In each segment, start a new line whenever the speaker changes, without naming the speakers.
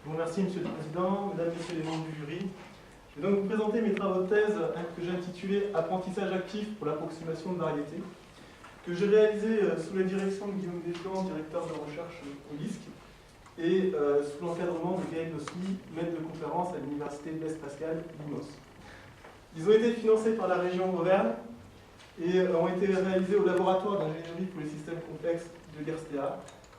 Je vous remercie, Monsieur le Président, Mesdames, Messieurs les membres du jury. Je vais donc vous présenter mes travaux de thèse que j'ai intitulés « Apprentissage actif pour l'approximation de variétés », que j'ai réalisé sous la direction de Guillaume Deschamps, directeur de recherche au LISC, et sous l'encadrement de Gaël Nosli, maître de conférence à l'Université Blaise Pascal, Limos. Ils ont été financés par la région Auvergne et ont été réalisés au laboratoire d'ingénierie pour les systèmes complexes de l'IRSTEA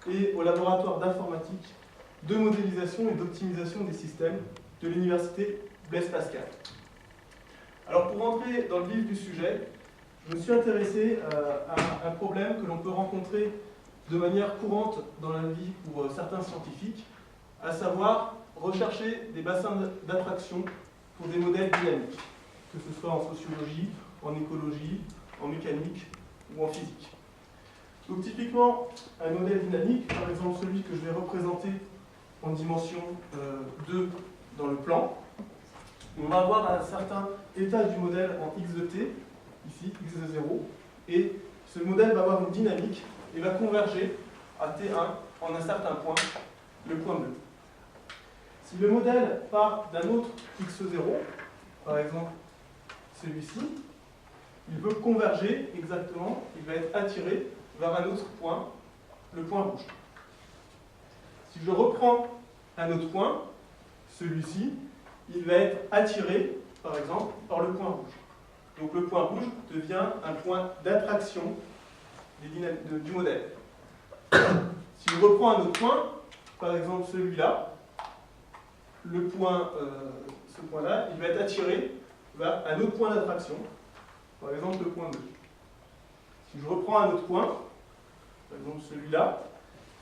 et au laboratoire d'informatique, de modélisation et d'optimisation des systèmes de l'Université Blaise Pascal. Alors pour entrer dans le vif du sujet, je me suis intéressé à un problème que l'on peut rencontrer de manière courante dans la vie pour certains scientifiques, à savoir rechercher des bassins d'attraction pour des modèles dynamiques, que ce soit en sociologie, en écologie, en mécanique ou en physique. Donc typiquement, un modèle dynamique, par exemple celui que je vais représenter en dimension 2 dans le plan, on va avoir un certain état du modèle en x de t, ici x de 0, et ce modèle va avoir une dynamique et va converger à t1 en un certain point, le point bleu. Si le modèle part d'un autre x0, par exemple celui-ci, il veut converger exactement, il va être attiré vers un autre point, le point rouge. Si je reprends un autre point, celui-ci, il va être attiré, par exemple, par le point rouge. Donc le point rouge devient un point d'attraction du modèle. Si je reprends un autre point, par exemple celui-là, ce point-là, il va être attiré vers un autre point d'attraction, par exemple le point bleu. Si je reprends un autre point, par exemple celui-là,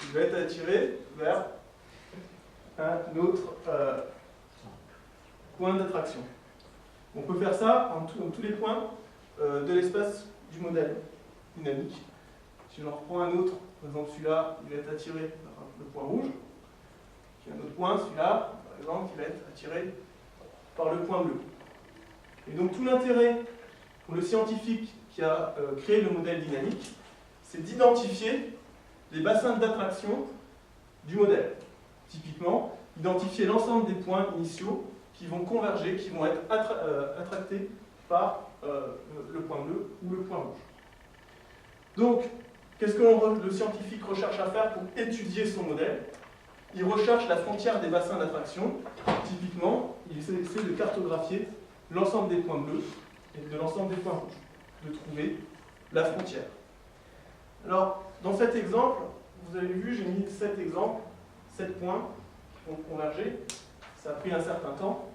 il va être attiré vers un autre point d'attraction. On peut faire ça en tous les points de l'espace du modèle dynamique. Si j'en reprends un autre, par exemple celui-là, il va être attiré par le point rouge. J'ai un autre point, celui-là, par exemple, qui va être attiré par le point bleu. Et donc tout l'intérêt pour le scientifique qui a créé le modèle dynamique, c'est d'identifier les bassins d'attraction du modèle. Typiquement, identifier l'ensemble des points initiaux qui vont converger, qui vont être attractés par le point bleu ou le point rouge. Donc, qu'est-ce que le scientifique recherche à faire pour étudier son modèle? Il recherche la frontière des bassins d'attraction. Typiquement, il essaie de cartographier l'ensemble des points bleus et de l'ensemble des points rouges, de trouver la frontière. Alors, dans cet exemple, vous avez vu, j'ai mis 7 exemples, 7 points qui vont converger. Ça a pris un certain temps.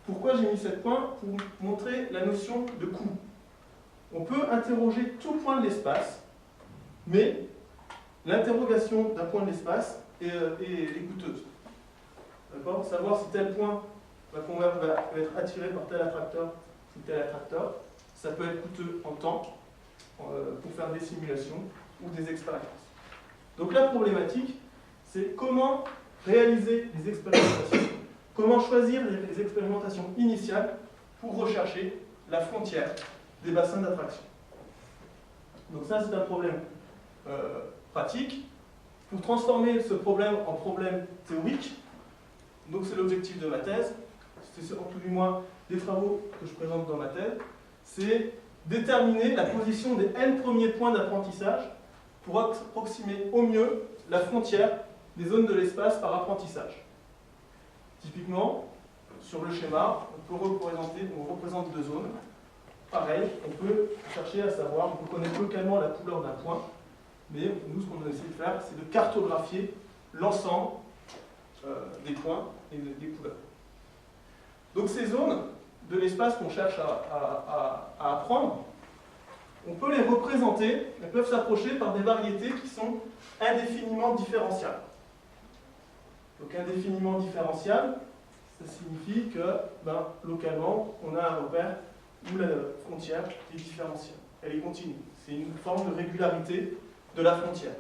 Pourquoi j'ai mis 7 points? Pour montrer la notion de coût. On peut interroger tout point de l'espace, mais l'interrogation d'un point de l'espace est coûteuse. D'accord? Savoir si tel point va être attiré par tel attracteur ou tel attracteur, ça peut être coûteux en temps pour faire des simulations ou des expériences. Donc la problématique, c'est comment réaliser les expérimentations, comment choisir les expérimentations initiales pour rechercher la frontière des bassins d'attraction. Donc ça, c'est un problème pratique. Pour transformer ce problème en problème théorique, donc c'est l'objectif de ma thèse, c'est en tout du moins des travaux que je présente dans ma thèse, c'est déterminer la position des n premiers points d'apprentissage pour approximer au mieux la frontière des zones de l'espace par apprentissage. Typiquement, sur le schéma, on représente deux zones. Pareil, on peut chercher à savoir, on peut connaître localement la couleur d'un point, mais nous, ce qu'on essaie de faire, c'est de cartographier l'ensemble des points et des couleurs. Donc ces zones de l'espace qu'on cherche à apprendre, on peut les représenter, elles peuvent s'approcher par des variétés qui sont indéfiniment différentiables. Donc indéfiniment différentiable, ça signifie que localement, on a un repère où la frontière est différentielle, elle est continue. C'est une forme de régularité de la frontière.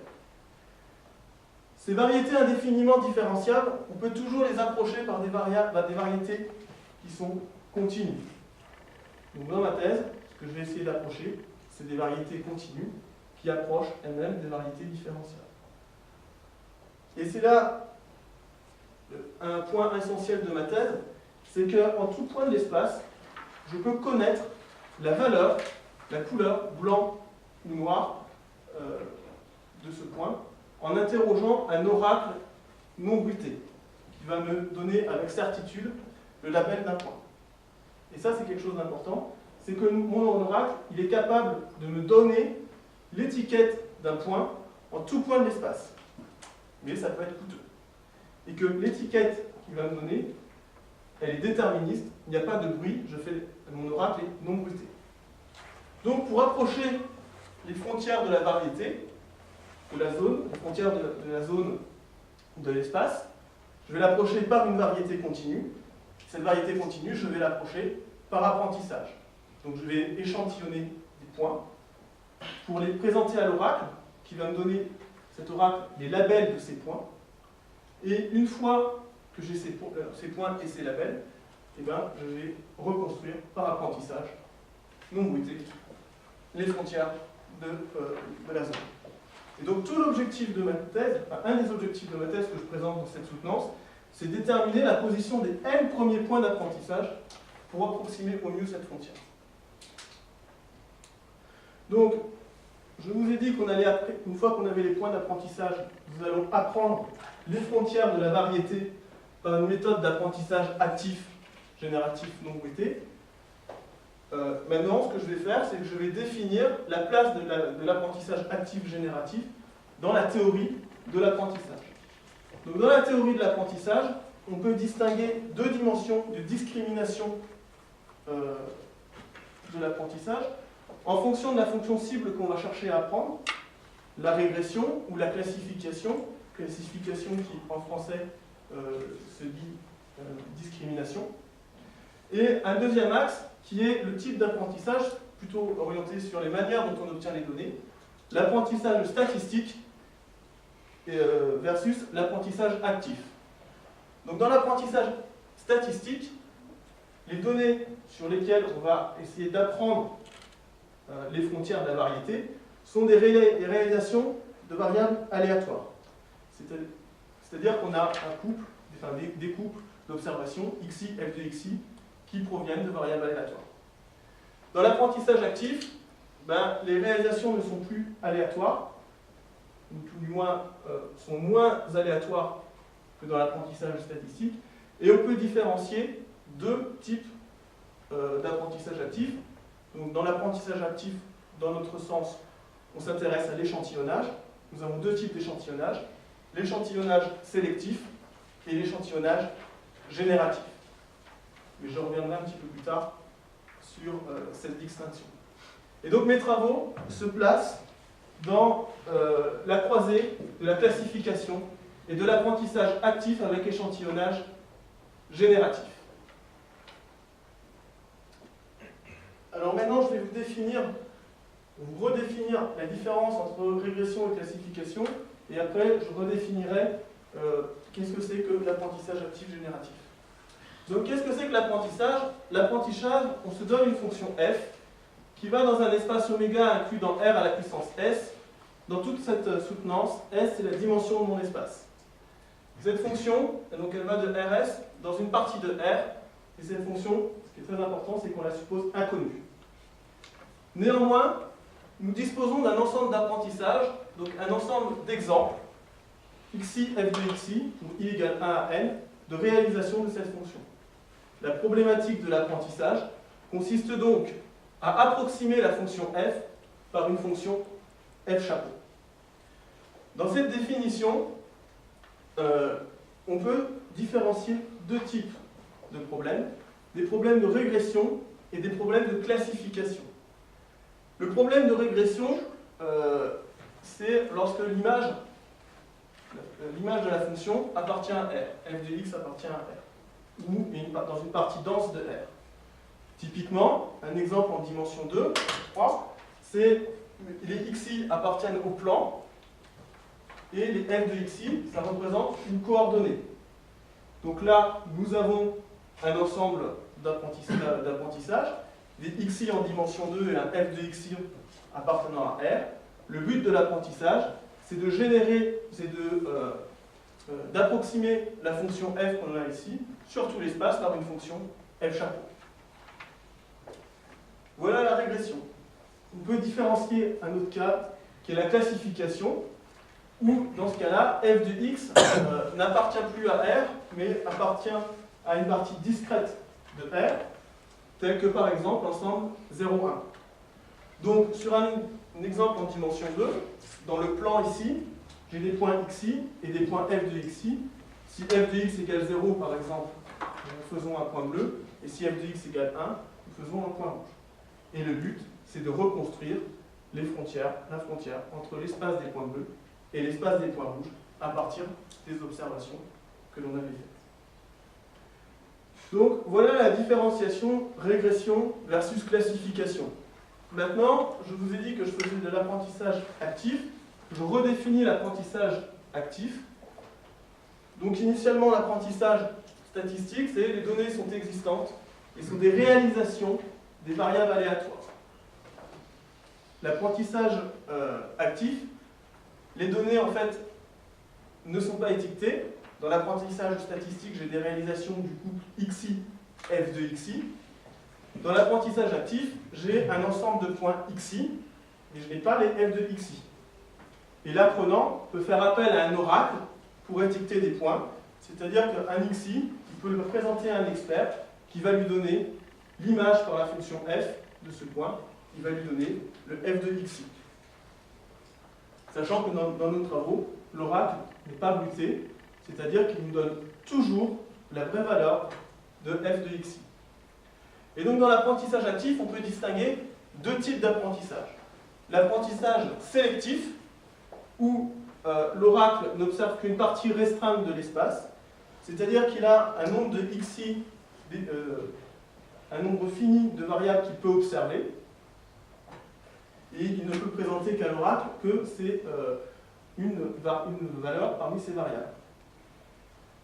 Ces variétés indéfiniment différenciables, on peut toujours les approcher par des variétés qui sont continues. Donc dans ma thèse, ce que je vais essayer d'approcher, c'est des variétés continues qui approchent elles-mêmes des variétés différentielles. Et c'est là un point essentiel de ma thèse, c'est qu'en tout point de l'espace, je peux connaître la valeur, la couleur, blanc ou noir, de ce point, en interrogeant un oracle non bruité, qui va me donner avec certitude le label d'un point. Et ça, c'est quelque chose d'important, c'est que mon oracle, il est capable de me donner l'étiquette d'un point en tout point de l'espace. Mais ça peut être coûteux. Et que l'étiquette qu'il va me donner, elle est déterministe, il n'y a pas de bruit, mon oracle est non bruité. Donc pour approcher les frontières de la variété, de la zone, les frontières de la zone de l'espace, je vais l'approcher par une variété continue. Cette variété continue, je vais l'approcher par apprentissage. Donc je vais échantillonner des points pour les présenter à l'oracle, qui va me donner, cet oracle, les labels de ces points. Et une fois que j'ai ces points et ces labels, eh ben, je vais reconstruire par apprentissage, non bruité, les frontières de la zone. Et donc tout l'objectif de ma thèse, enfin, un des objectifs de ma thèse que je présente dans cette soutenance, c'est déterminer la position des n premiers points d'apprentissage pour approximer au mieux cette frontière. Donc, je vous ai dit qu'on allait, une fois qu'on avait les points d'apprentissage, nous allons apprendre les frontières de la variété par une méthode d'apprentissage actif, génératif, non bruité. Maintenant, ce que je vais faire, c'est que je vais définir la place de l'apprentissage actif-génératif dans la théorie de l'apprentissage. Donc, dans la théorie de l'apprentissage, on peut distinguer deux dimensions de discrimination de l'apprentissage en fonction de la fonction cible qu'on va chercher à apprendre, la régression ou la classification qui en français se dit discrimination. Et un deuxième axe qui est le type d'apprentissage plutôt orienté sur les manières dont on obtient les données, l'apprentissage statistique versus l'apprentissage actif. Donc dans l'apprentissage statistique, les données sur lesquelles on va essayer d'apprendre les frontières de la variété sont des réalisations de variables aléatoires. C'est-à-dire qu'on a un couple, enfin des couples d'observations, xi, f de xi, qui proviennent de variables aléatoires. Dans l'apprentissage actif, les réalisations ne sont plus aléatoires, ou tout du moins sont moins aléatoires que dans l'apprentissage statistique, et on peut différencier deux types d'apprentissage actif. Donc, dans l'apprentissage actif, dans notre sens, on s'intéresse à l'échantillonnage. Nous avons deux types d'échantillonnage, l'échantillonnage sélectif et l'échantillonnage génératif. Mais je reviendrai un petit peu plus tard sur cette distinction. Et donc mes travaux se placent dans la croisée de la classification et de l'apprentissage actif avec échantillonnage génératif. Alors maintenant, je vais vous redéfinir la différence entre régression et classification, et après, je redéfinirai qu'est-ce que c'est que l'apprentissage actif génératif. Donc, qu'est-ce que c'est que l'apprentissage? L'apprentissage, on se donne une fonction f qui va dans un espace oméga inclus dans R à la puissance s. Dans toute cette soutenance, s c'est la dimension de mon espace. Cette fonction, donc elle va de Rs dans une partie de R, et cette fonction, ce qui est très important, c'est qu'on la suppose inconnue. Néanmoins, nous disposons d'un ensemble d'apprentissage, donc un ensemble d'exemples, xi, f de xi, ou i égale 1 à n, de réalisation de cette fonction. La problématique de l'apprentissage consiste donc à approximer la fonction f par une fonction f chapeau. Dans cette définition, on peut différencier deux types de problèmes, des problèmes de régression et des problèmes de classification. Le problème de régression, c'est lorsque l'image de la fonction appartient à R, f de x appartient à R, ou dans une partie dense de R. Typiquement, un exemple en dimension 2, 3, c'est les xi appartiennent au plan, et les f de xi, ça représente une coordonnée. Donc là, nous avons un ensemble d'apprentissage, des xi en dimension 2 et un f de xi appartenant à R. Le but de l'apprentissage, c'est de générer, d'approximer la fonction f qu'on a ici sur tout l'espace par une fonction f chapeau. Voilà la régression. On peut différencier un autre cas qui est la classification, où dans ce cas-là, f de x n'appartient plus à R, mais appartient à une partie discrète de R, telle que par exemple l'ensemble 0, 1. Donc sur un exemple en dimension 2, dans le plan ici, j'ai des points xi et des points f de xi. Si f de x égale 0 par exemple, nous faisons un point bleu, et si f de x égale 1, nous faisons un point rouge. Et le but, c'est de reconstruire la frontière entre l'espace des points bleus et l'espace des points rouges à partir des observations que l'on avait faites. Donc voilà la différenciation régression versus classification. Maintenant, je vous ai dit que je faisais de l'apprentissage actif. Je redéfinis l'apprentissage actif. Donc initialement, l'apprentissage statistique, c'est les données sont existantes et sont des réalisations des variables aléatoires. L'apprentissage actif, les données en fait ne sont pas étiquetées. Dans l'apprentissage statistique, j'ai des réalisations du couple xi, f de xi. Dans l'apprentissage actif, j'ai un ensemble de points xi, et je n'ai pas les f de xi. Et l'apprenant peut faire appel à un oracle pour étiqueter des points, c'est-à-dire qu'un xi, il peut le présenter à un expert qui va lui donner l'image par la fonction f de ce point, il va lui donner le f de xi. Sachant que dans nos travaux, l'oracle n'est pas buté, c'est-à-dire qu'il nous donne toujours la vraie valeur de f de xi. Et donc dans l'apprentissage actif, on peut distinguer deux types d'apprentissage. L'apprentissage sélectif, où l'oracle n'observe qu'une partie restreinte de l'espace, c'est-à-dire qu'il a un nombre de xi, un nombre fini de variables qu'il peut observer, et il ne peut présenter qu'à l'oracle que c'est une valeur parmi ces variables.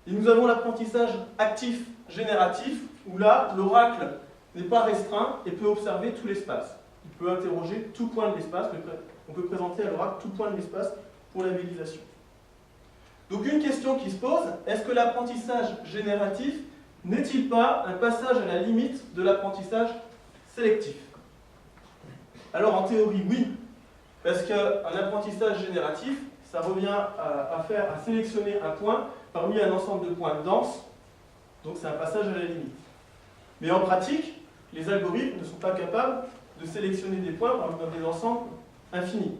Et nous avons l'apprentissage actif génératif, où là, l'oracle n'est pas restreint et peut observer tout l'espace. Il peut interroger tout point de l'espace, on peut présenter à l'oracle tout point de l'espace pour labellisation. Donc une question qui se pose, est-ce que l'apprentissage génératif n'est-il pas un passage à la limite de l'apprentissage sélectif? Alors en théorie, oui, parce qu'un apprentissage génératif, ça revient à sélectionner un point parmi un ensemble de points denses, donc c'est un passage à la limite. Mais en pratique, les algorithmes ne sont pas capables de sélectionner des points dans des ensembles infinis.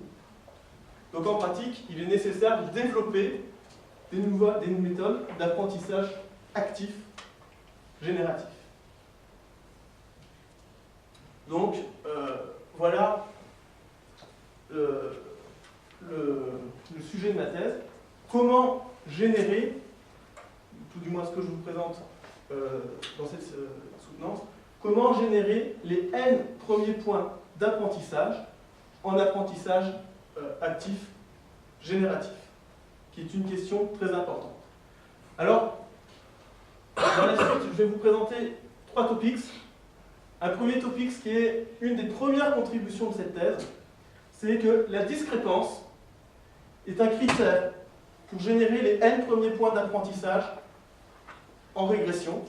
Donc en pratique, il est nécessaire de développer des méthodes d'apprentissage actif génératif. Donc voilà le sujet de ma thèse. Comment générer, tout du moins ce que je vous présente dans cette soutenance, comment générer les n premiers points d'apprentissage en apprentissage actif génératif, qui est une question très importante. Alors, dans la suite, je vais vous présenter 3 topics. Un premier topic qui est une des premières contributions de cette thèse, c'est que la discrépance est un critère pour générer les n premiers points d'apprentissage en régression,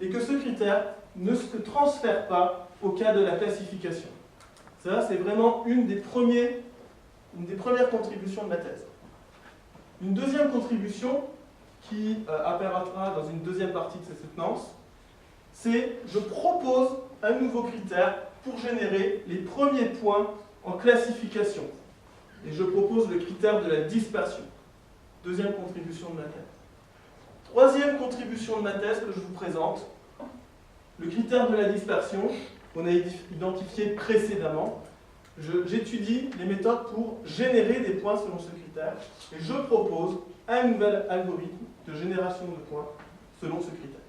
et que ce critère ne se transfère pas au cas de la classification. Ça, c'est vraiment une des premières contributions de ma thèse. Une deuxième contribution qui apparaîtra dans une deuxième partie de cette soutenance, c'est je propose un nouveau critère pour générer les premiers points en classification. Et je propose le critère de la dispersion. Deuxième contribution de ma thèse. Troisième contribution de ma thèse que je vous présente, le critère de la dispersion, qu'on a identifié précédemment. J'étudie les méthodes pour générer des points selon ce critère, et je propose un nouvel algorithme de génération de points selon ce critère.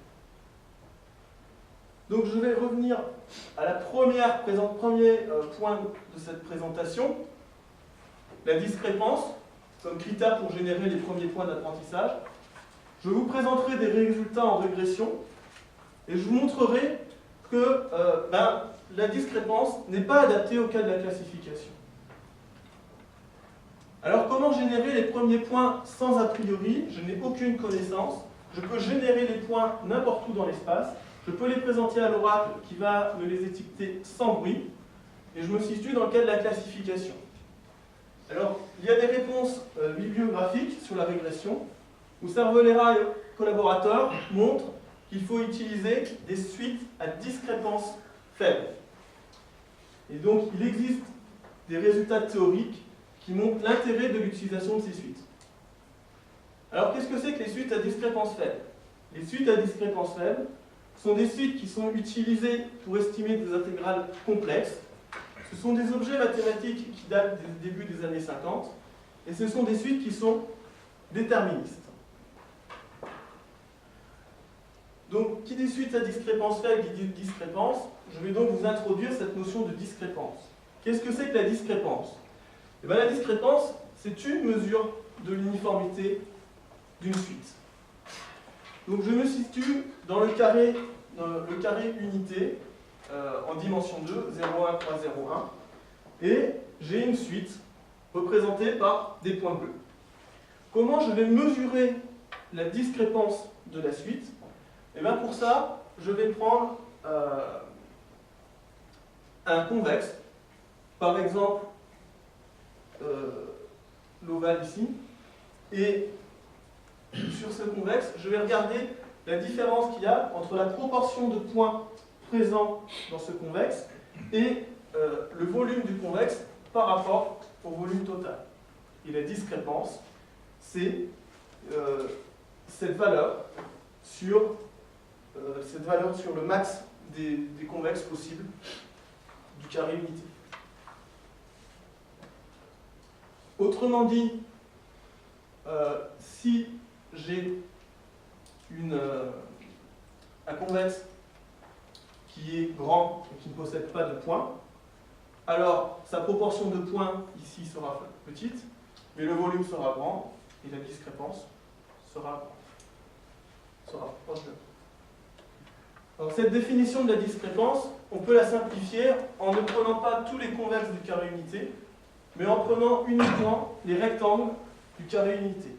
Donc je vais revenir à la premier point de cette présentation, la discrépance comme critère pour générer les premiers points d'apprentissage. Je vous présenterai des résultats en régression et je vous montrerai que la discrépance n'est pas adaptée au cas de la classification. Alors comment générer les premiers points sans a priori? Je n'ai aucune connaissance. Je peux générer les points n'importe où dans l'espace. Je peux les présenter à l'oracle qui va me les étiqueter sans bruit. Et je me situe dans le cas de la classification. Alors, il y a des réponses bibliographiques sur la régression où Cervelera et collaborateurs montrent qu'il faut utiliser des suites à discrépance faible. Et donc, il existe des résultats théoriques qui montrent l'intérêt de l'utilisation de ces suites. Alors, qu'est-ce que c'est que les suites à discrépance faible? Les suites à discrépance faible sont des suites qui sont utilisées pour estimer des intégrales complexes. Ce sont des objets mathématiques qui datent du début des années 50, et ce sont des suites qui sont déterministes. Donc, qui dit suite à discrépance faible, qui dit discrépance, je vais donc vous introduire cette notion de discrépance. Qu'est-ce que c'est que la discrépance? Eh bien, la discrépance, c'est une mesure de l'uniformité d'une suite. Donc, je me situe dans le carré unité en dimension 2, 0, 1, 3, 0, 1, et j'ai une suite représentée par des points bleus. Comment je vais mesurer la discrépance de la suite? Et bien pour ça, je vais prendre un convexe, par exemple l'ovale ici, et sur ce convexe, je vais regarder la différence qu'il y a entre la proportion de points présents dans ce convexe et le volume du convexe par rapport au volume total. Et la discrépance, c'est cette valeur sur le max des convexes possibles du carré unité. Autrement dit, si j'ai un convexe qui est grand et qui ne possède pas de points, alors sa proportion de points ici sera petite, mais le volume sera grand et la discrépance sera proche de. Alors, cette définition de la discrépance, on peut la simplifier en ne prenant pas tous les convexes du carré unité, mais en prenant uniquement les rectangles du carré unité,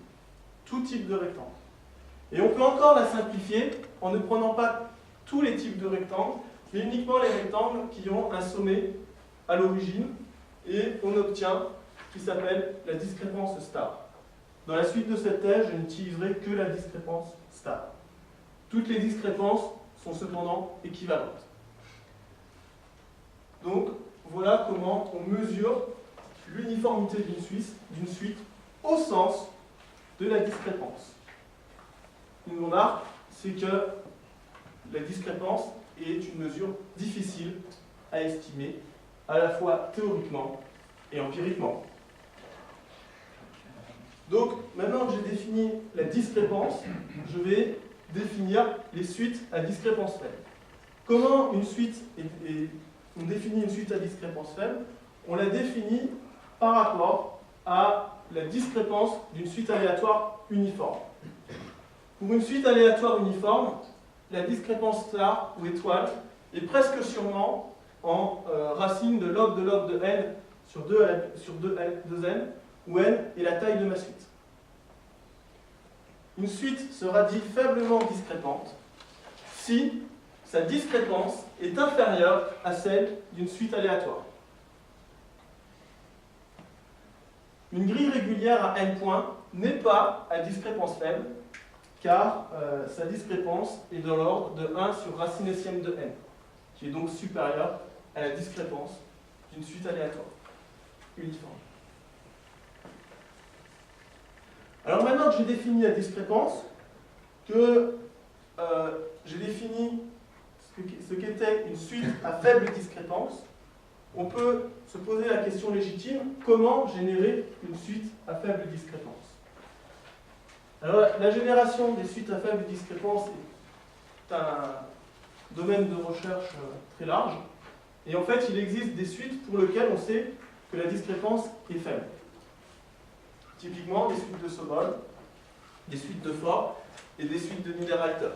tout type de rectangle. Et on peut encore la simplifier en ne prenant pas tous les types de rectangles, mais uniquement les rectangles qui ont un sommet à l'origine, et on obtient ce qui s'appelle la discrépance star. Dans la suite de cette thèse, je n'utiliserai que la discrépance star. Toutes les discrépances sont cependant équivalentes. Donc, voilà comment on mesure l'uniformité d'une suite au sens de la discrépance. Une remarque, c'est que la discrépance est une mesure difficile à estimer, à la fois théoriquement et empiriquement. Donc, maintenant que j'ai défini la discrépance, je vais définir les suites à discrépance faible. Comment on définit une suite à discrépance faible? On la définit par rapport à la discrépance d'une suite aléatoire uniforme. Pour une suite aléatoire uniforme, la discrépance star ou étoile est presque sûrement en racine de log de n sur 2n, où n est la taille de ma suite. Une suite sera dite faiblement discrépante si sa discrépance est inférieure à celle d'une suite aléatoire. Une grille régulière à n points n'est pas à discrépance faible, car sa discrépance est de l'ordre de 1 sur racine essième de n, qui est donc supérieure à la discrépance d'une suite aléatoire uniforme. Alors maintenant que j'ai défini la discrépance, que j'ai défini ce qu'était une suite à faible discrépance, on peut se poser la question légitime, comment générer une suite à faible discrépance? Alors la génération des suites à faible discrépance est un domaine de recherche très large, et en fait il existe des suites pour lesquelles on sait que la discrépance est faible. Typiquement des suites de Sobol, des suites de Ford et des suites de Niederreiter.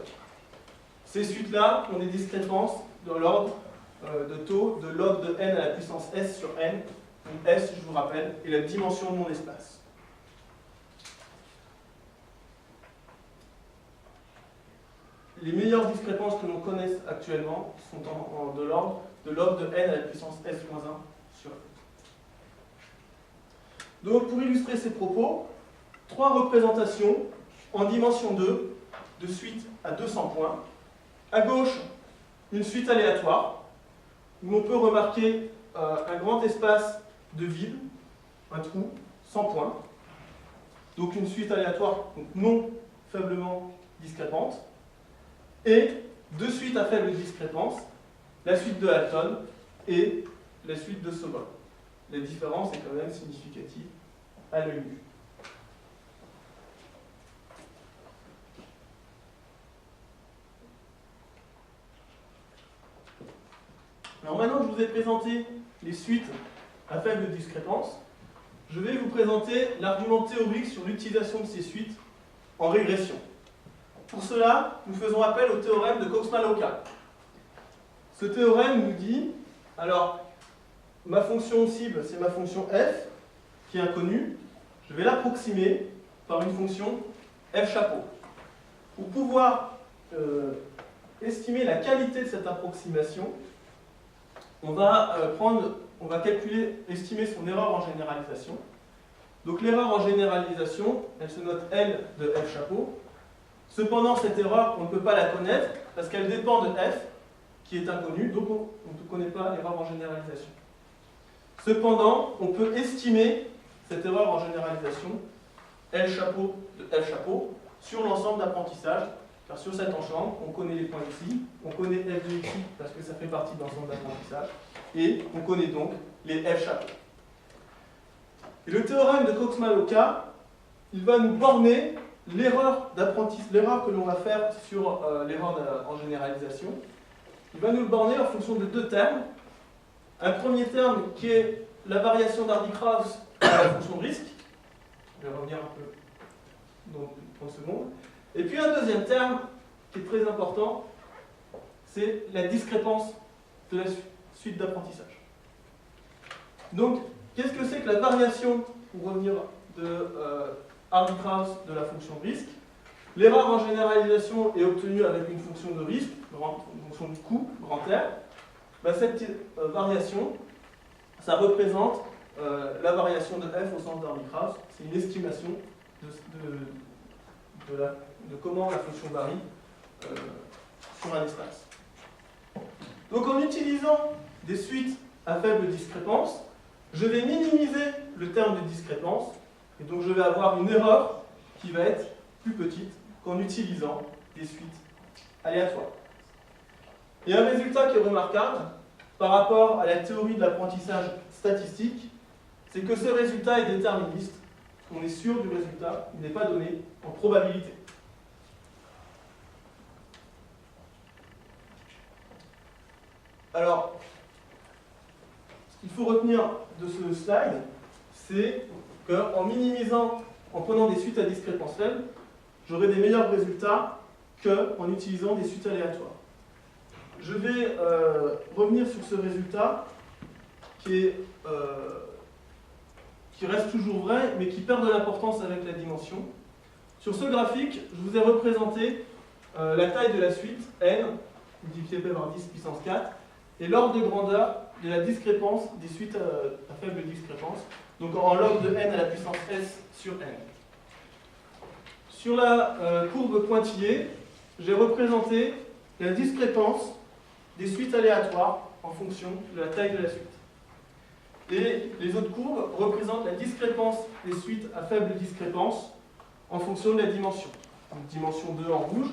Ces suites-là ont des discrépances de l'ordre de taux de log de n à la puissance s sur n, où s, je vous rappelle, est la dimension de mon espace. les meilleures discrépances que l'on connaisse actuellement sont de l'ordre de n à la puissance s-1 sur n. Donc pour illustrer ces propos, 3 représentations en dimension 2 de suite à 200 points. À gauche, une suite aléatoire, où l'on peut remarquer un grand espace de vide, un trou, 100 points. Donc une suite aléatoire donc non faiblement discrépante. Et 2 suites à faible discrépance, la suite de Halton et la suite de Sobol. La différence est quand même significative à l'œil nu. Alors maintenant que je vous ai présenté les suites à faible discrépance, je vais vous présenter l'argument théorique sur l'utilisation de ces suites en régression. Pour cela, nous faisons appel au théorème de Cox-Malloca. Ce théorème nous dit, alors, ma fonction cible, c'est ma fonction f, qui est inconnue. Je vais l'approximer par une fonction f chapeau. Pour pouvoir estimer la qualité de cette approximation, on va estimer son erreur en généralisation. Donc l'erreur en généralisation, elle se note L de f chapeau. Cependant, cette erreur, on ne peut pas la connaître parce qu'elle dépend de f, qui est inconnu, donc on ne connaît pas l'erreur en généralisation. Cependant, on peut estimer cette erreur en généralisation, L chapeau de f chapeau, sur l'ensemble d'apprentissage, car sur cet ensemble, on connaît les points xi, on connaît f de xi parce que ça fait partie de l'ensemble d'apprentissage, et on connaît donc les f chapeaux. Et le théorème de Cox-Malloca, il va nous borner l'erreur que l'on va faire sur l'erreur en généralisation. Il va nous le borner en fonction de 2 termes. Un premier terme qui est la variation d'Hardy-Krauss à la fonction de risque. Je vais revenir un peu dans 30 secondes. Et puis un deuxième terme qui est très important, c'est la discrépance de la suite d'apprentissage. Donc, qu'est-ce que c'est que la variation, pour revenir de Hardy-Krauss de la fonction de risque? L'erreur en généralisation est obtenue avec une fonction de risque, une fonction de coût, grand R. Cette variation, ça représente la variation de f au sens d'Hardy-Krauss. C'est une estimation de comment la fonction varie sur un espace. Donc en utilisant des suites à faible discrépance, je vais minimiser le terme de discrépance, et donc je vais avoir une erreur qui va être plus petite qu'en utilisant des suites aléatoires. Et un résultat qui est remarquable par rapport à la théorie de l'apprentissage statistique, c'est que ce résultat est déterministe. On est sûr du résultat, il n'est pas donné en probabilité. Alors, ce qu'il faut retenir de ce slide, c'est qu'en minimisant, en prenant des suites à discrépance faible, j'aurai des meilleurs résultats qu'en utilisant des suites aléatoires. Je vais revenir sur ce résultat qui reste toujours vrai, mais qui perd de l'importance avec la dimension. Sur ce graphique, je vous ai représenté la taille de la suite, n, multiplié par 10 puissance 4, et l'ordre de grandeur de la discrépance des suites à faible discrépance, donc en log de n à la puissance s sur n. Sur la courbe pointillée, j'ai représenté la discrépance des suites aléatoires en fonction de la taille de la suite. Et les autres courbes représentent la discrépance des suites à faible discrépance en fonction de la dimension. Donc, dimension 2 en rouge,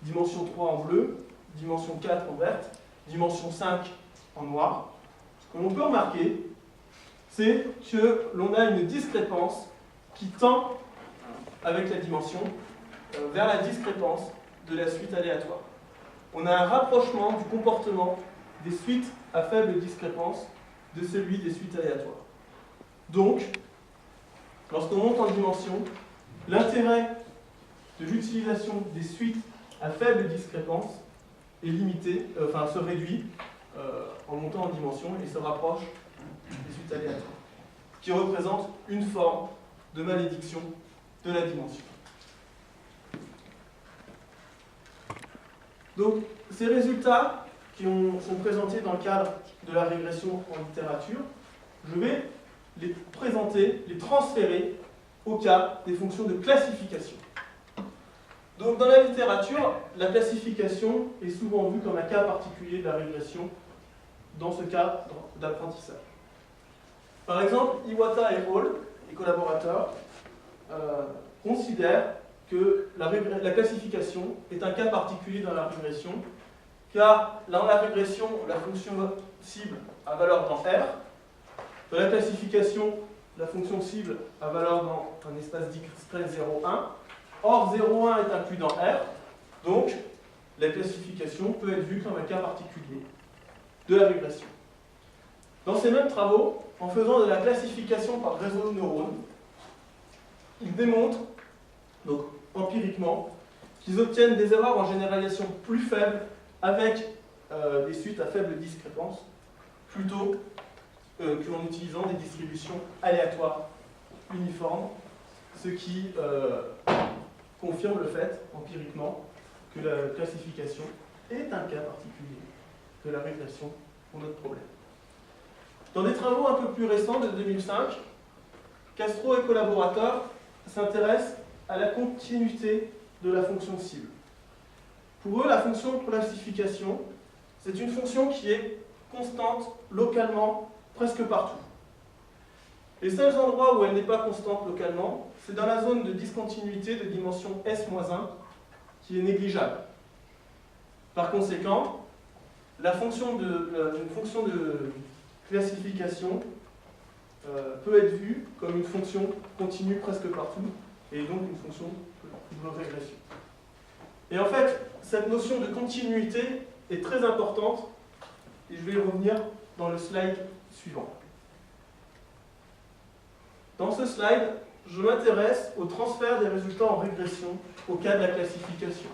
dimension 3 en bleu, dimension 4 en verte, dimension 5 en noir. Ce que l'on peut remarquer, c'est que l'on a une discrépance qui tend, avec la dimension, vers la discrépance de la suite aléatoire. On a un rapprochement du comportement des suites à faible discrépance de celui des suites aléatoires. Donc, lorsqu'on monte en dimension, l'intérêt de l'utilisation des suites à faible discrépance est limité, se réduit en montant en dimension et se rapproche des suites aléatoires, qui représentent une forme de malédiction de la dimension. Donc, ces résultats qui sont présentés dans le cadre de la régression en littérature, je vais les présenter, les transférer au cas des fonctions de classification. Donc, dans la littérature, la classification est souvent vue comme un cas particulier de la régression dans ce cadre d'apprentissage. Par exemple, Iwata et Hall, les collaborateurs, considèrent que la classification est un cas particulier dans la régression, car dans la régression, la fonction cible a valeur dans R. Dans la classification, la fonction cible a valeur dans un espace discret 0,1. Or, 0,1 est inclus dans R, donc la classification peut être vue comme un cas particulier de la régression. Dans ces mêmes travaux, en faisant de la classification par réseau de neurones, ils démontrent, donc empiriquement, qu'ils obtiennent des erreurs en généralisation plus faibles avec des suites à faible discrépance, plutôt qu'en utilisant des distributions aléatoires uniformes, ce qui confirme le fait, empiriquement, que la classification est un cas particulier de la régression pour notre problème. Dans des travaux un peu plus récents de 2005, Castro et collaborateurs s'intéressent à la continuité de la fonction cible. Pour eux, la fonction de classification, c'est une fonction qui est constante localement presque partout. Les seuls endroits où elle n'est pas constante localement, c'est dans la zone de discontinuité de dimension S-1 qui est négligeable. Par conséquent, une fonction de classification peut être vue comme une fonction continue presque partout, et donc une fonction de régression. Et en fait, cette notion de continuité est très importante, et je vais y revenir dans le slide suivant. Dans ce slide, je m'intéresse au transfert des résultats en régression au cas de la classification.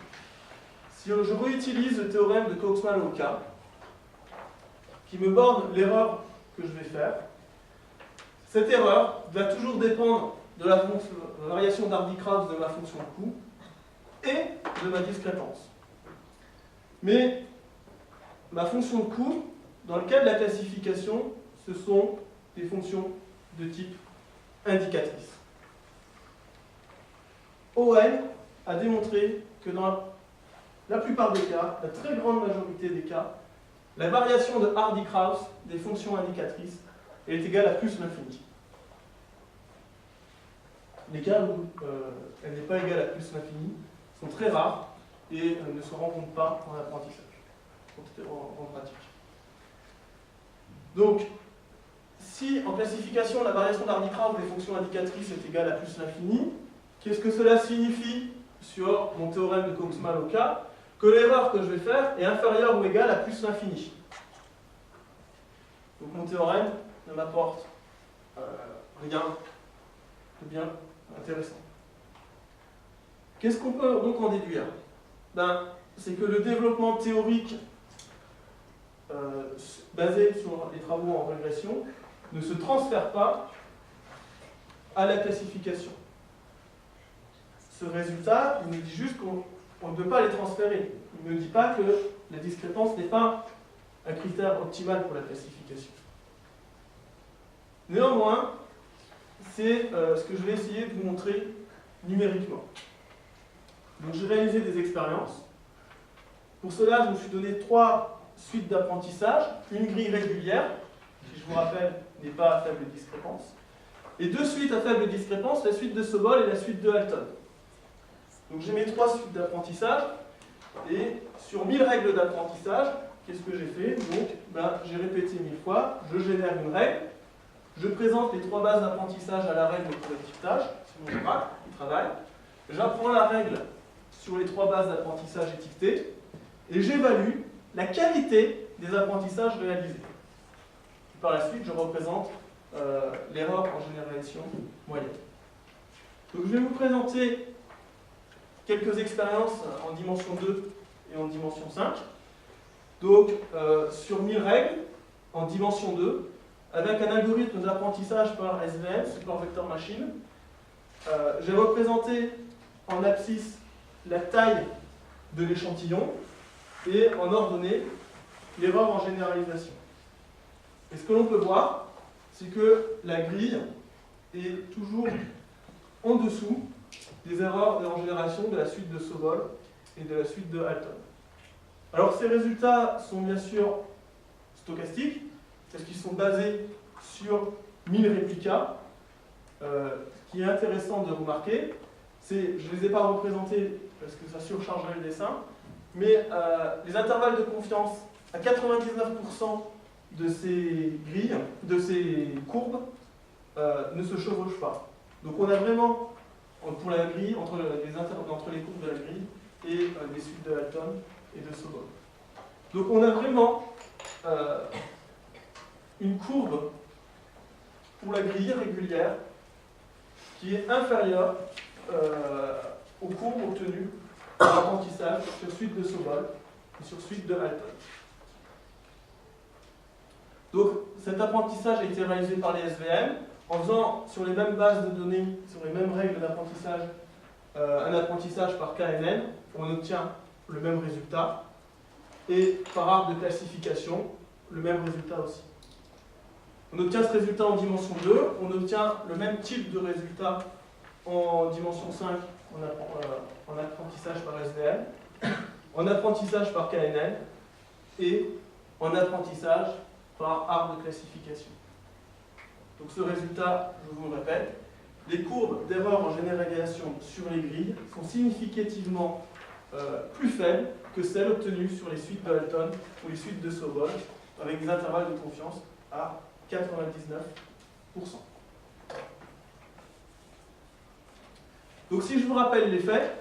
Si je réutilise le théorème de Coxman-Oka, qui me borne l'erreur que je vais faire, cette erreur va toujours dépendre de la variation d'Hardy-Krauss de ma fonction coût et de ma discrépance. Mais ma fonction coût, dans le cas de la classification, ce sont des fonctions de type indicatrice. Owen a démontré que dans la plupart des cas, la très grande majorité des cas, la variation de Hardy-Krauss des fonctions indicatrices est égale à plus l'infini. Les cas où elle n'est pas égale à plus l'infini sont très rares et ne se rencontrent pas en apprentissage, en pratique. Donc, si en classification la variation d'Hardy-Krauss des fonctions indicatrices est égale à plus l'infini, qu'est-ce que cela signifie sur mon théorème de Coxman-Oka? Que l'erreur que je vais faire est inférieure ou égale à plus l'infini. Donc mon théorème ne m'apporte rien de bien intéressant. Qu'est-ce qu'on peut donc en déduire? C'est que le développement théorique basé sur les travaux en régression ne se transfère pas à la classification. Ce résultat, il nous dit juste qu'on ne peut pas les transférer. Il ne me dit pas que la discrépance n'est pas un critère optimal pour la classification. Néanmoins, c'est ce que je vais essayer de vous montrer numériquement. Donc j'ai réalisé des expériences. Pour cela, je me suis donné 3 suites d'apprentissage, une grille régulière, qui je vous rappelle n'est pas à faible discrépance, et 2 suites à faible discrépance, la suite de Sobol et la suite de Halton. Donc j'ai mes 3 suites d'apprentissage, et sur 1000 règles d'apprentissage, qu'est-ce que j'ai fait? Donc j'ai répété 1000 fois, je génère une règle, je présente les 3 bases d'apprentissage à la règle de étiquetage, c'est mon bras qui travaille, j'apprends la règle sur les 3 bases d'apprentissage étiquetées, et j'évalue la qualité des apprentissages réalisés. Et par la suite, je représente l'erreur en généralisation moyenne. Donc je vais vous présenter quelques expériences en dimension 2 et en dimension 5. Donc sur 1000 règles, en dimension 2, avec un algorithme d'apprentissage par SVM, Support Vector Machine, j'ai représenté en abscisse la taille de l'échantillon, et en ordonnée l'erreur en généralisation. Et ce que l'on peut voir, c'est que la grille est toujours en dessous des erreurs en génération de la suite de Sobol et de la suite de Halton. Alors ces résultats sont bien sûr stochastiques, parce qu'ils sont basés sur 1000 réplicas. Ce qui est intéressant de remarquer, c'est, je ne les ai pas représentés parce que ça surchargerait le dessin, mais les intervalles de confiance à 99% de ces grilles, de ces courbes, ne se chevauchent pas. Donc on a vraiment, pour la grille, entre les courbes de la grille et des suites de Halton et de Sobol. Donc on a vraiment une courbe pour la grille régulière qui est inférieure aux courbes obtenues par l'apprentissage sur suite de Sobol et sur suite de Halton. Donc cet apprentissage a été réalisé par les SVM en faisant sur les mêmes bases de données, sur les mêmes règles d'apprentissage, un apprentissage par KNN, on obtient le même résultat, et par arbre de classification, le même résultat aussi. On obtient ce résultat en dimension 2, on obtient le même type de résultat en dimension 5 en apprentissage par SVM, en apprentissage par KNN et en apprentissage par arbre de classification. Donc ce résultat, je vous le répète, les courbes d'erreur en généralisation sur les grilles sont significativement plus faibles que celles obtenues sur les suites de Halton ou les suites de Sobol, avec des intervalles de confiance à 99%. Donc si je vous rappelle les faits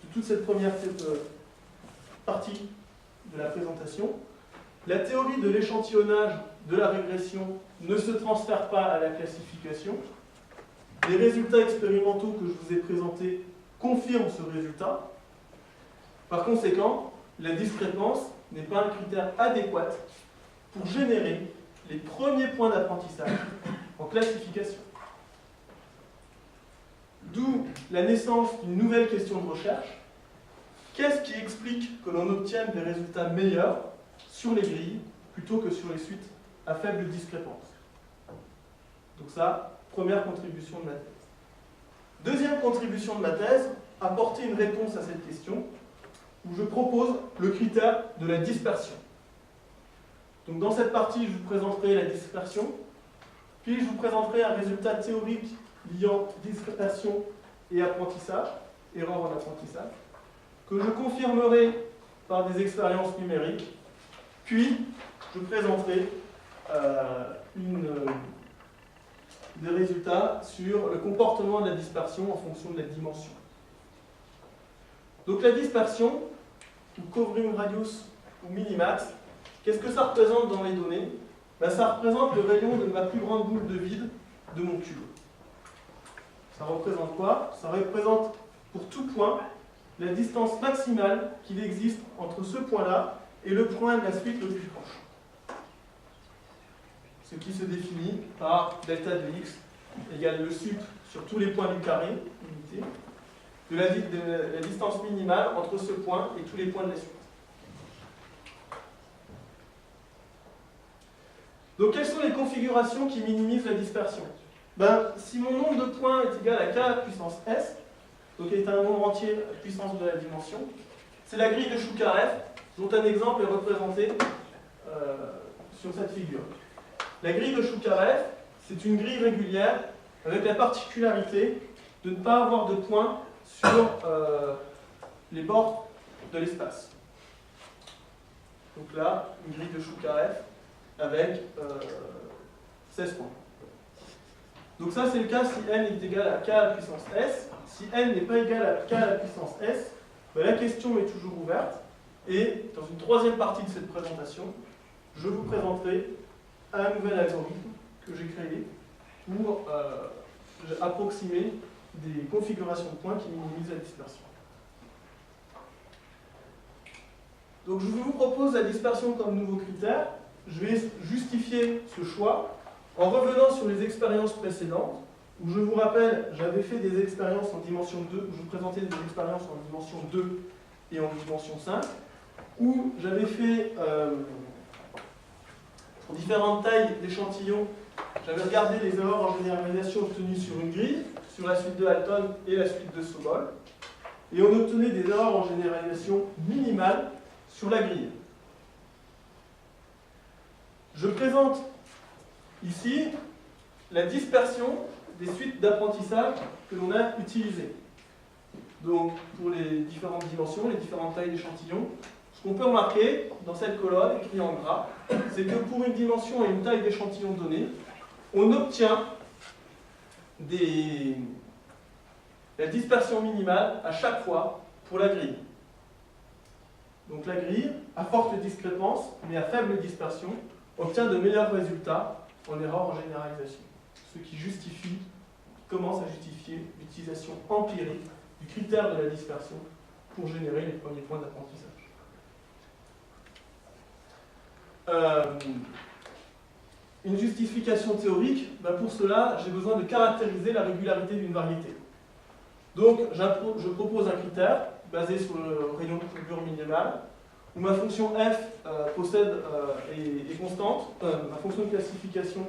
de toute cette première partie de la présentation, la théorie de l'échantillonnage de la régression ne se transfère pas à la classification. Les résultats expérimentaux que je vous ai présentés confirment ce résultat. Par conséquent, la discrépance n'est pas un critère adéquat pour générer les premiers points d'apprentissage en classification. D'où la naissance d'une nouvelle question de recherche. Qu'est-ce qui explique que l'on obtienne des résultats meilleurs sur les grilles plutôt que sur les suites à faible discrépance? Donc ça, première contribution de ma thèse. Deuxième contribution de ma thèse, apporter une réponse à cette question, où je propose le critère de la dispersion. Donc dans cette partie, je vous présenterai la dispersion, puis je vous présenterai un résultat théorique liant dispersion et apprentissage, erreur en apprentissage, que je confirmerai par des expériences numériques, puis je présenterai des résultats sur le comportement de la dispersion en fonction de la dimension. Donc la dispersion, ou covering radius, ou minimax, qu'est-ce que ça représente dans les données? Ça représente le rayon de ma plus grande boule de vide de mon cube. Ça représente quoi? Ça représente pour tout point la distance maximale qu'il existe entre ce point-là et le point de la suite le plus proche. Ce qui se définit par delta de x égale le sup sur tous les points du carré, unité, de la distance minimale entre ce point et tous les points de la suite. Donc quelles sont les configurations qui minimisent la dispersion? Si mon nombre de points est égal à k à la puissance s, donc est un nombre entier à la puissance de la dimension, c'est la grille de Choukarev, dont un exemple est représenté sur cette figure. La grille de Choukarev, c'est une grille régulière avec la particularité de ne pas avoir de points sur les bords de l'espace. Donc là, une grille de Choukarev avec 16 points. Donc ça, c'est le cas si n est égal à k à la puissance s. Si n n'est pas égal à k à la puissance s, la question est toujours ouverte. Et dans une troisième partie de cette présentation, je vous présenterai un nouvel algorithme que j'ai créé pour approximer des configurations de points qui minimisent la dispersion. Donc je vous propose la dispersion comme nouveau critère. Je vais justifier ce choix en revenant sur les expériences précédentes, où je vous rappelle, j'avais fait des expériences en dimension 2, où je vous présentais des expériences en dimension 2 et en dimension 5. où j'avais fait pour différentes tailles d'échantillons, j'avais regardé les erreurs en généralisation obtenues sur une grille, sur la suite de Halton et la suite de Sobol, et on obtenait des erreurs en généralisation minimales sur la grille. Je présente ici la dispersion des suites d'apprentissage que l'on a utilisées. Donc, pour les différentes dimensions, les différentes tailles d'échantillons, ce qu'on peut remarquer dans cette colonne, écrit en gras, c'est que pour une dimension et une taille d'échantillon donnée, on obtient la dispersion minimale à chaque fois pour la grille. Donc la grille, à forte discrépance, mais à faible dispersion, obtient de meilleurs résultats en erreur en généralisation. Ce qui commence à justifier l'utilisation empirique du critère de la dispersion pour générer les premiers points d'apprentissage. Une justification théorique, pour cela, j'ai besoin de caractériser la régularité d'une variété. Donc, je propose un critère basé sur le rayon de courbure minimal, où ma fonction f est constante, ma fonction de classification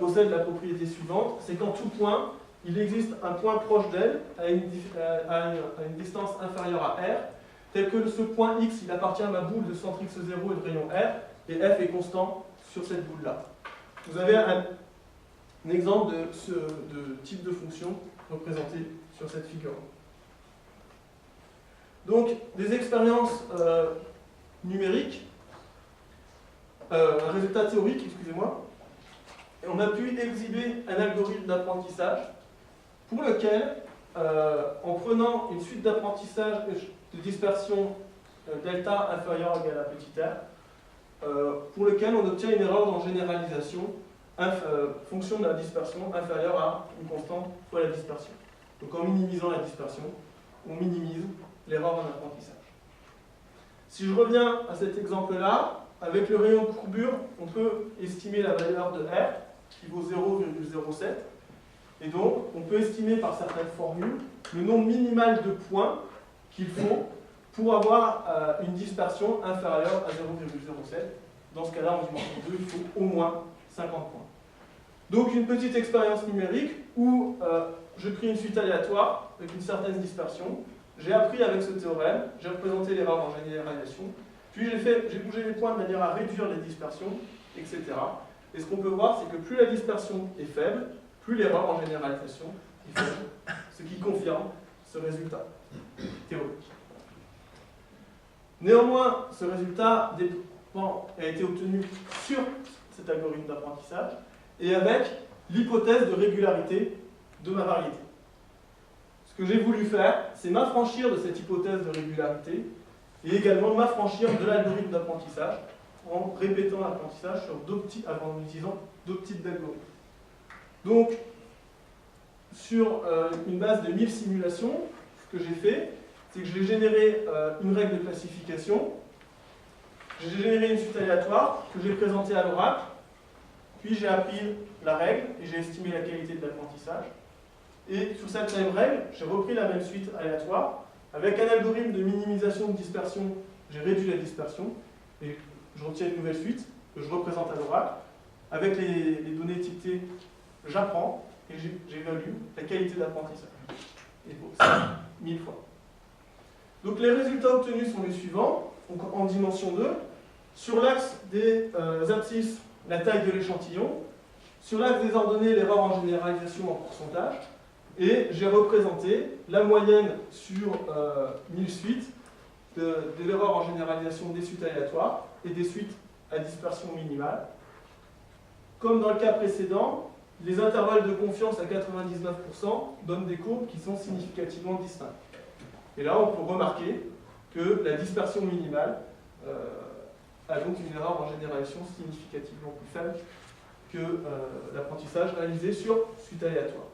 possède la propriété suivante, c'est qu'en tout point, il existe un point proche d'elle à une distance inférieure à r, tel que ce point x, il appartient à ma boule de centre x0 et de rayon r, et f est constant sur cette boule-là. Vous avez un exemple de type de fonction représenté sur cette figure. Donc, des expériences numériques, un résultat théorique, excusez-moi, et on a pu exhiber un algorithme d'apprentissage pour lequel, en prenant une suite d'apprentissage de dispersion delta inférieure ou égale à petit r, pour lequel on obtient une erreur en généralisation fonction de la dispersion inférieure à une constante fois la dispersion. Donc en minimisant la dispersion, on minimise l'erreur en apprentissage. Si je reviens à cet exemple-là, avec le rayon de courbure, on peut estimer la valeur de R, qui vaut 0,07. Et donc, on peut estimer par certaines formules le nombre minimal de points qu'il faut pour avoir une dispersion inférieure à 0,07. Dans ce cas-là, en dimension 2, il faut au moins 50 points. Donc, une petite expérience numérique où je crée une suite aléatoire avec une certaine dispersion. J'ai appris avec ce théorème, j'ai représenté l'erreur en généralisation, puis j'ai bougé les points de manière à réduire les dispersions, etc. Et ce qu'on peut voir, c'est que plus la dispersion est faible, plus l'erreur en généralisation est faible, ce qui confirme ce résultat théorique. Néanmoins, ce résultat a été obtenu sur cet algorithme d'apprentissage et avec l'hypothèse de régularité de ma variété. Ce que j'ai voulu faire, c'est m'affranchir de cette hypothèse de régularité et également m'affranchir de l'algorithme d'apprentissage en répétant l'apprentissage en utilisant d'autres types d'algorithmes. Donc, sur une base de 1000 simulations, ce que j'ai fait, c'est que j'ai généré une règle de classification, j'ai généré une suite aléatoire que j'ai présentée à l'oracle, puis j'ai appris la règle et j'ai estimé la qualité de l'apprentissage. Et sur cette même règle, j'ai repris la même suite aléatoire. Avec un algorithme de minimisation de dispersion, j'ai réduit la dispersion et je retiens une nouvelle suite que je représente à l'oracle. Avec les données étiquetées, j'apprends et j'évalue la qualité d'apprentissage. Et pour ça, 1000 fois. Donc les résultats obtenus sont les suivants. Donc en dimension 2, sur l'axe des abscisses, la taille de l'échantillon. Sur l'axe des ordonnées, l'erreur en généralisation en pourcentage. Et j'ai représenté la moyenne sur 1000 suites de l'erreur en généralisation des suites aléatoires et des suites à dispersion minimale. Comme dans le cas précédent, les intervalles de confiance à 99% donnent des courbes qui sont significativement distinctes. Et là, on peut remarquer que la dispersion minimale a donc une erreur en généralisation significativement plus faible que l'apprentissage réalisé sur suite aléatoire.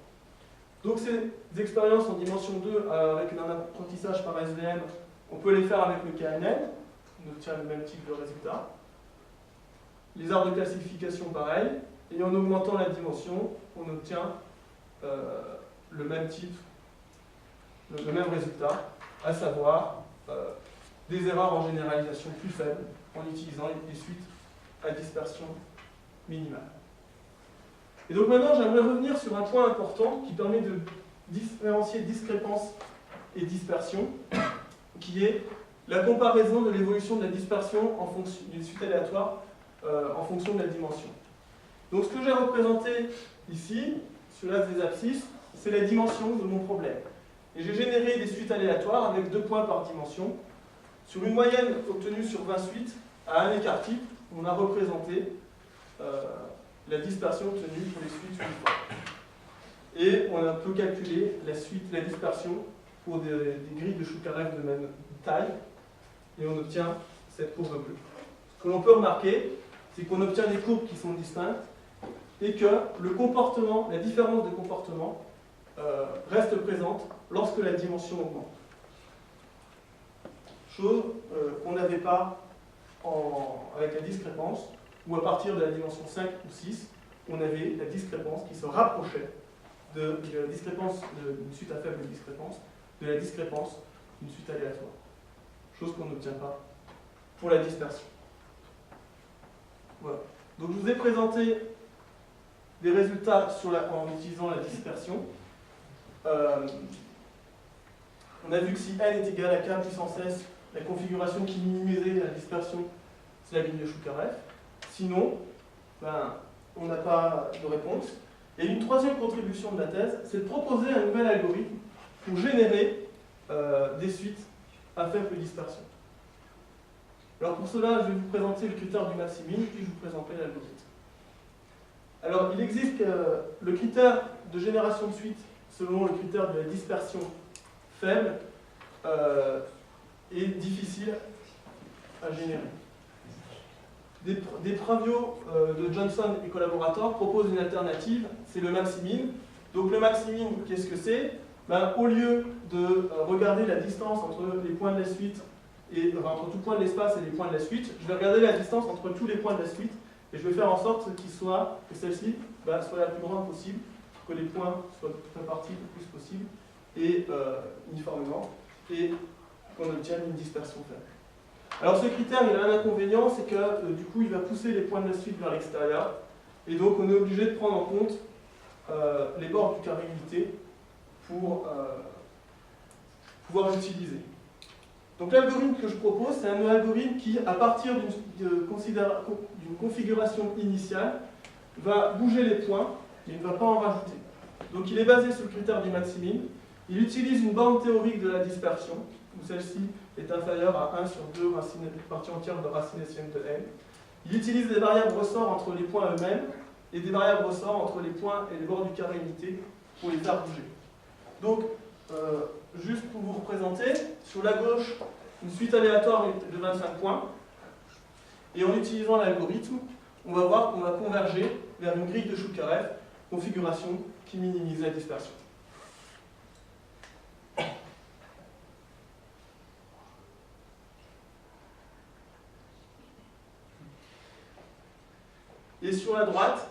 Donc ces expériences en dimension 2 avec un apprentissage par SVM, on peut les faire avec le KNN, on obtient le même type de résultat. Les arts de classification, pareil, et en augmentant la dimension, on obtient le même type, le même résultat, à savoir des erreurs en généralisation plus faibles en utilisant des suites à dispersion minimale. Et donc maintenant, j'aimerais revenir sur un point important qui permet de différencier discrépance et dispersion, qui est la comparaison de l'évolution de la dispersion en fonction d'une suite aléatoire en fonction de la dimension. Donc ce que j'ai représenté ici, sur l'axe des abscisses, c'est la dimension de mon problème. Et j'ai généré des suites aléatoires avec 2 points par dimension. Sur une moyenne obtenue sur 20 suites, à un écart type, on a représenté la dispersion obtenue pour les suites uniformes. Et on peut calculer la dispersion pour des grilles de Choukarev de même taille, et on obtient cette courbe bleue. Ce que l'on peut remarquer, c'est qu'on obtient des courbes qui sont distinctes, et que le comportement, la différence de comportement reste présente lorsque la dimension augmente. Chose qu'on n'avait pas avec la discrépance, où à partir de la dimension 5 ou 6, on avait la discrépance qui se rapprochait de la discrépance d'une suite à faible discrépance, de la discrépance d'une suite aléatoire. Chose qu'on n'obtient pas pour la dispersion. Voilà. Donc je vous ai présenté des résultats en utilisant la dispersion. On a vu que si n est égal à k puissance s, la configuration qui minimisait la dispersion, c'est la ligne de Choukarev. Sinon, on n'a pas de réponse. Et une troisième contribution de la thèse, c'est de proposer un nouvel algorithme pour générer des suites à faible dispersion. Alors pour cela, je vais vous présenter le critère du maximin, puis je vous présenterai l'algorithme. Alors il existe le critère de génération de suite selon le critère de la dispersion faible est difficile à générer. Des travaux de Johnson et collaborateurs proposent une alternative, c'est le maximin. Donc le maximin, qu'est-ce que c'est? Au lieu de regarder la distance entre les points de la suite, entre tout point de l'espace et les points de la suite, je vais regarder la distance entre tous les points de la suite, et je vais faire en sorte que celle-ci soit la plus grande possible, que les points soient répartis le plus possible, et uniformément, et qu'on obtienne une dispersion faible. Alors ce critère, il a un inconvénient, c'est que du coup, il va pousser les points de la suite vers l'extérieur, et donc on est obligé de prendre en compte les bords du carré unité pour pouvoir l'utiliser. Donc l'algorithme que je propose, c'est un algorithme qui, à partir d'une configuration initiale, va bouger les points, mais il ne va pas en rajouter. Donc il est basé sur le critère du maximin. Il utilise une borne théorique de la dispersion, où celle-ci est inférieure à 1 sur 2 partie entière de racine SCM de n. Il utilise des variables ressorts entre les points eux-mêmes et des variables ressorts entre les points et les bords du carré unité pour les faire bouger. Donc, juste pour vous représenter, sur la gauche, une suite aléatoire de 25 points. Et en utilisant l'algorithme, on va voir qu'on va converger vers une grille de Choukarev, configuration qui minimise la dispersion. Et sur la droite,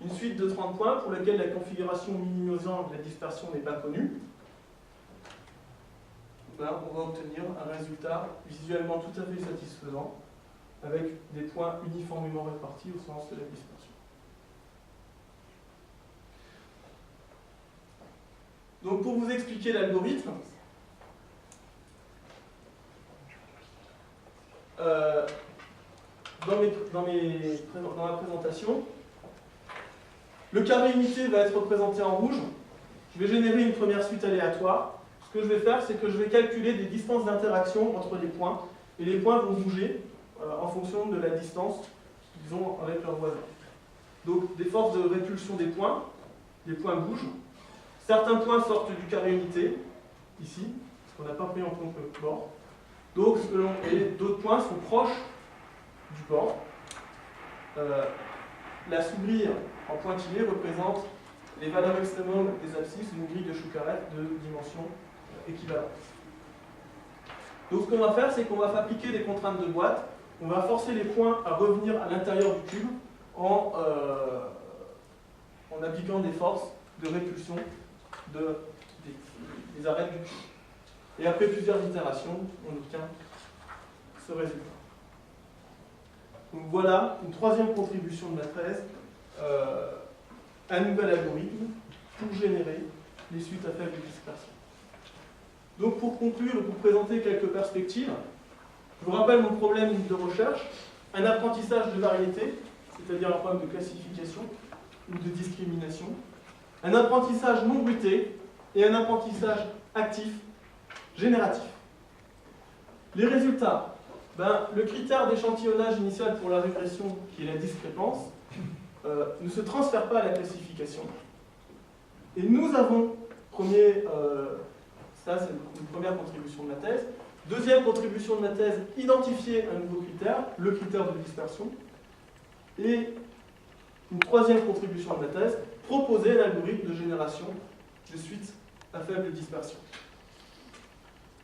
une suite de 30 points pour laquelle la configuration minimisant la dispersion n'est pas connue. On va obtenir un résultat visuellement tout à fait satisfaisant avec des points uniformément répartis au sens de la dispersion. Donc pour vous expliquer l'algorithme, dans ma présentation, le carré unité va être représenté en rouge. Je vais générer une première suite aléatoire. Ce que je vais faire, c'est que je vais calculer des distances d'interaction entre les points, et les points vont bouger en fonction de la distance qu'ils ont avec leurs voisins. Donc des forces de répulsion des points bougent. Certains points sortent du carré unité, ici, parce qu'on n'a pas pris en compte le bord. Et d'autres points sont proches du bord. La sous-grille en pointillé représente les valeurs extrémum des abscisses d'une grille de Choukarev de dimension équivalente. Donc ce qu'on va faire, c'est qu'on va appliquer des contraintes de boîte. On va forcer les points à revenir à l'intérieur du cube en appliquant des forces de répulsion des arêtes du cube. Et après plusieurs itérations, on obtient ce résultat. Donc voilà une troisième contribution de ma thèse, un nouvel algorithme pour générer les suites à faible dispersion. Donc pour conclure et pour présenter quelques perspectives, je vous rappelle mon problème de recherche, un apprentissage de variété, c'est-à-dire un problème de classification ou de discrimination, un apprentissage non bruité et un apprentissage actif, génératif. Les résultats, le critère d'échantillonnage initial pour la régression, qui est la discrépance, ne se transfère pas à la classification. Et nous avons, ça c'est une première contribution de ma thèse. Deuxième contribution de ma thèse, identifier un nouveau critère, le critère de dispersion. Et une troisième contribution de ma thèse, proposer un algorithme de génération de suites à faible dispersion.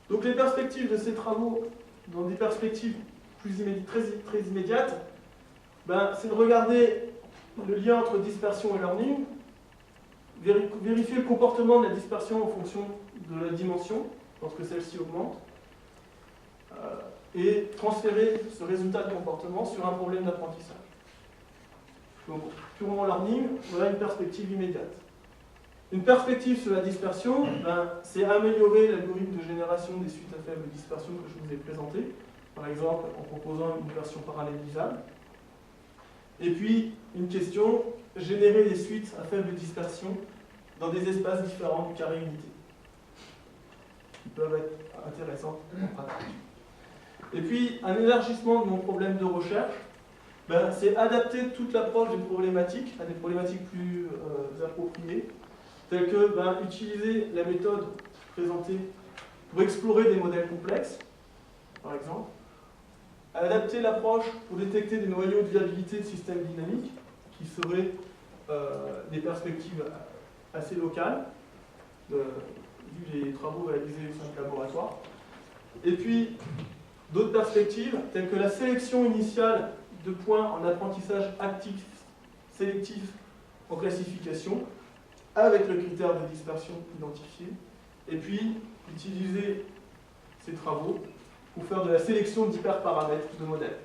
Donc les perspectives de ces travaux, dans des perspectives très immédiates, c'est de regarder le lien entre dispersion et learning, vérifier le comportement de la dispersion en fonction de la dimension, lorsque celle-ci augmente, et transférer ce résultat de comportement sur un problème d'apprentissage. Donc, purement learning, voilà une perspective immédiate. Une perspective sur la dispersion, c'est améliorer l'algorithme de génération des suites à faible dispersion que je vous ai présenté, par exemple en proposant une version parallélisable. Et puis, une question, générer des suites à faible dispersion dans des espaces différents du carré unité, qui peuvent être intéressants en pratique. Et puis, un élargissement de mon problème de recherche, c'est adapter toute l'approche des problématiques à des problématiques plus appropriées, telles que utiliser la méthode présentée pour explorer des modèles complexes, par exemple, adapter l'approche pour détecter des noyaux de viabilité de systèmes dynamiques, qui seraient des perspectives assez locales, vu les travaux réalisés au sein de laboratoires. Et puis, d'autres perspectives, telles que la sélection initiale de points en apprentissage actif, sélectif en classification, avec le critère de dispersion identifié, et puis utiliser ces travaux pour faire de la sélection d'hyperparamètres de modèles.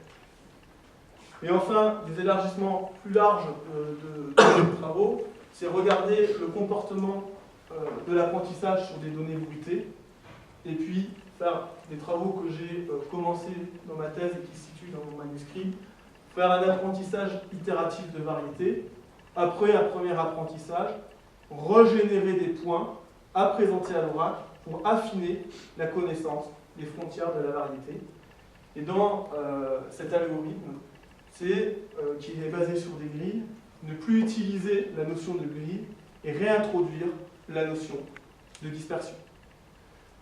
Et enfin, des élargissements plus larges de travaux, c'est regarder le comportement de l'apprentissage sur des données bruitées, et puis faire des travaux que j'ai commencé dans ma thèse et qui se situent dans mon manuscrit, faire un apprentissage itératif de variété, après un premier apprentissage, régénérer des points à présenter à l'oracle pour affiner la connaissance des frontières de la variété. Et dans cet algorithme, qui est basé sur des grilles, ne plus utiliser la notion de grille et réintroduire la notion de dispersion.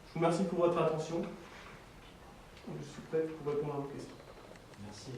Je vous remercie pour votre attention. Je suis prêt pour répondre à vos questions.
Merci.